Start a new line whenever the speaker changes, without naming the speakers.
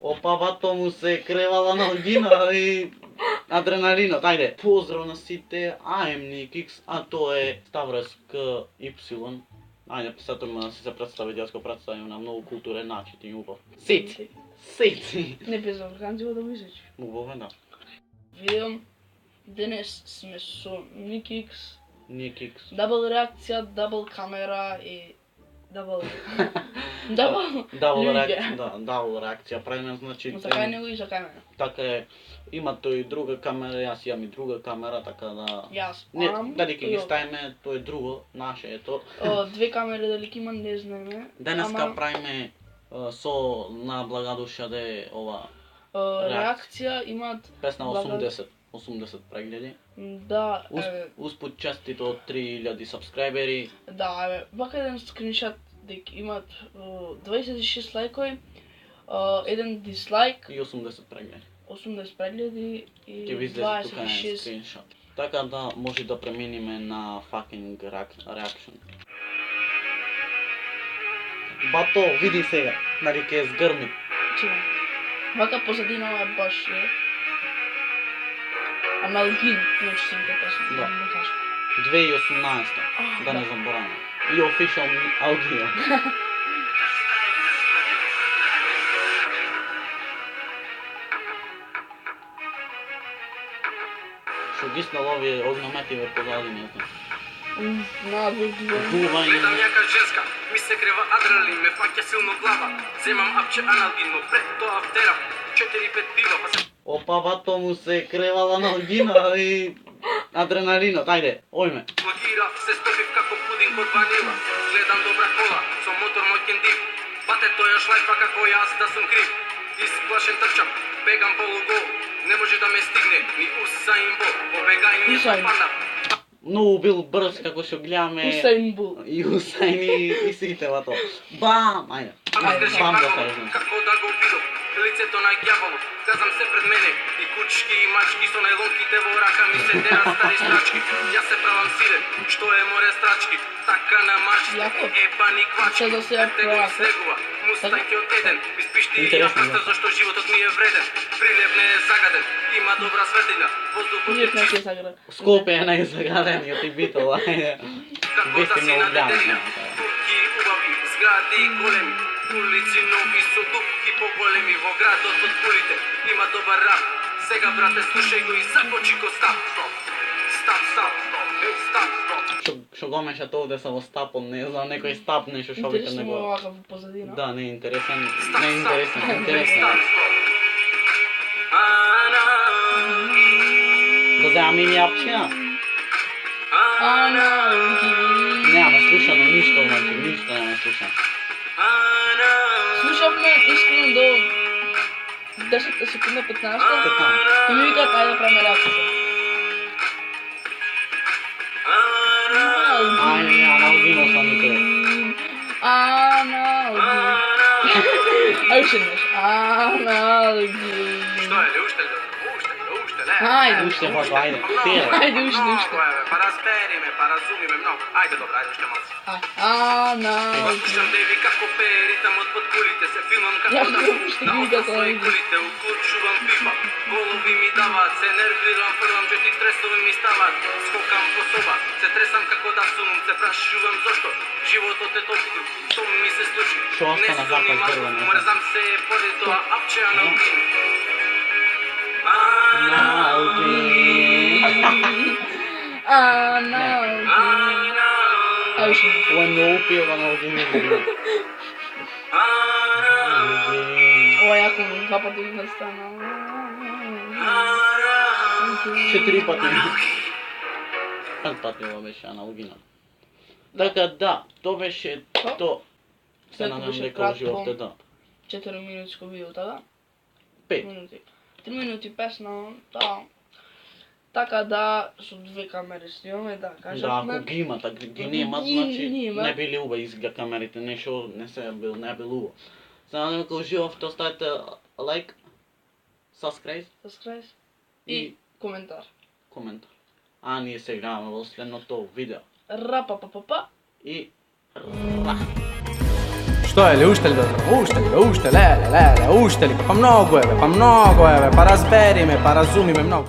Опа, бато му се кревала на алгина и адреналинот. Ајде, поздрав на сите, I'm Nikix, а тоа е Ставрос KY. Ајде, сетоме да си се представи, јас го представим на многу културен начин и убав. Сети!
Не без органзиво да го изречи.
Убаво, да.
Видео, денес сме со Nikix,
Nikix.
дабл реакција, дабл камера и дабл
Дабл
луѓе.
реакција, да, дабл реакција правиме, значи...
За кај него и за кај мене.
Така е, има тој друга камера, јас имам и друга камера, така да...
Јас
Не,
спам.
дали ќе ги ставиме, тоа е друго, наше е то.
Две камери дали ќе има, не знаеме.
Денеска правиме со на благодушие да е ова
Реакција имаат
песна 80 прегледи.
да,
Успут честито од 3000 сабскрајбери.
да, вака еден скриншот дека имаат 26 лајкови, еден дислайк,
И 80 прегледи.
80 прегледи и
Ќе ви излезе тука
26.
скриншот. Така да може да преминиме на fucking reaction. Бато, види сега, нали ке згрми.
Чува. Вака позадина е баш аналогин, значи симите песни.
Да.
Не кажа.
2018, да не забораваме. И official аудио. Шо ги снал овие огномети ве позади, не знам. Дување.
Гледам јака женска, ми се крева адреналин, ме фаќа силно глава. Земам апче аналгин, но пред тоа втерам 4-5 пива, па се...
Опа, бато му се кревала на алгина и адреналинот. Ајде, ојме.
Блокирав, се стопив како пудинг од ванила. Гледам добра кола, со мотор мој кендив. Бате тој шлајфа како јас да сум крив. Исплашен трчам, бегам полугол. Не може да ме стигне, ни Усаин Бол. Побегање папана.
Многу бил брз како што гледаме.
Усаин Бол.
И Усаин и сите вато. Бам! Ајде. Бам да кажем.
Како да го видов, лицето на ѓаволот, казам се пред мене, и кучки и мачки со најлонките во рака ми се дерат стари страчки. Јас се правам силен, што е море страчки, така на мачите, ебани квачки,
Се да се
го
прават.
слегува, мустајки од еден, испишти и
Интересно,
јафаста, зашто животот ми е вреден, прилеп не е загаден, има добра светлина, воздухот
Ние
е
не
чист,
ќе сагра.
Скопје е најзагарениот и битол, ајде.
како
Вие
да
сте
си
многу
на
гледани.
неделина, турки убави, згради големи, улици нови со дупки поголеми во градот од кулите, има добар рап. Сега брате слушај го и започи го стап, стоп. Стап, стап, стоп, стап, стоп.
Што го мешат овде со во стапон, не знам, некој стап нешто што викам
Интересно
него.
вака во позадина.
Да, не е интересен,
Стап,
не е интересен,
стап,
интересен.
стап, стоп. Аналоги,
Да земам мини апчина?
Аналоги.
Нема слушано ништо, значи, ништо нема слушано.
аналоги.
Слушавме искрено до 10 секунда, 15 и ми викаат ајде да правиме реакција.
Ајде, аналгино сам никаде.
Аналоги. Ајде уште еднаш. Аналоги.
Што е, уште ли? Уште, не.
Ајде.
Уште фако, ајде, тие.
Ајде уште.
Па разбери ме, па разуми ме многу. Ајде добро, ајде уште малку.
Аналоги.
Слушам тебе како пее ритамот под кулите, се филмам како
Јас
да
не
сум,
уште
на
ги
осам
викам
своји
тоа.
кулите, уклучувам пипа, голови ми даваат, се нервирам, фрлам джетик стресови ми ставаат, скокам по соба, се тресам како да сумам, се прашувам зошто, животот е толку, што ми се случи,
Што
не
остана
сум ни
запас
мазов,
дрвено?
мрзам се поради тоа апче аналгин.
Аналоги. Ајде уште еднаш.
Ова е многу пијава аналгино.
Ова е јако, два пати ми настана.
4 пати. 5 пати ова беше аналгино. Така да, тоа беше то. Се
Како
надам
беше
дека
кратко.
уживавте, да.
4 минутско видео, така?
5.
Минути. 3 минути песна, да. Така да, со две камери снимаме, да,
Да,
кажавме.
ако ги има, така ги
Ако
нема,
ги
значи
нема.
не били уба изгледа камерите, нешто не бил уба. Се надам дека уживавте, оставете лайк, subscribe
Subscribe
и
и коментар.
коментар. А ние се гледаме во следното видео.
Рапа па па па.
И ра.
Što je li, ušteli dobro? Ušteli, lele, ušteli, pa mnogo je, pa razberi me, pa razumi me mnogo.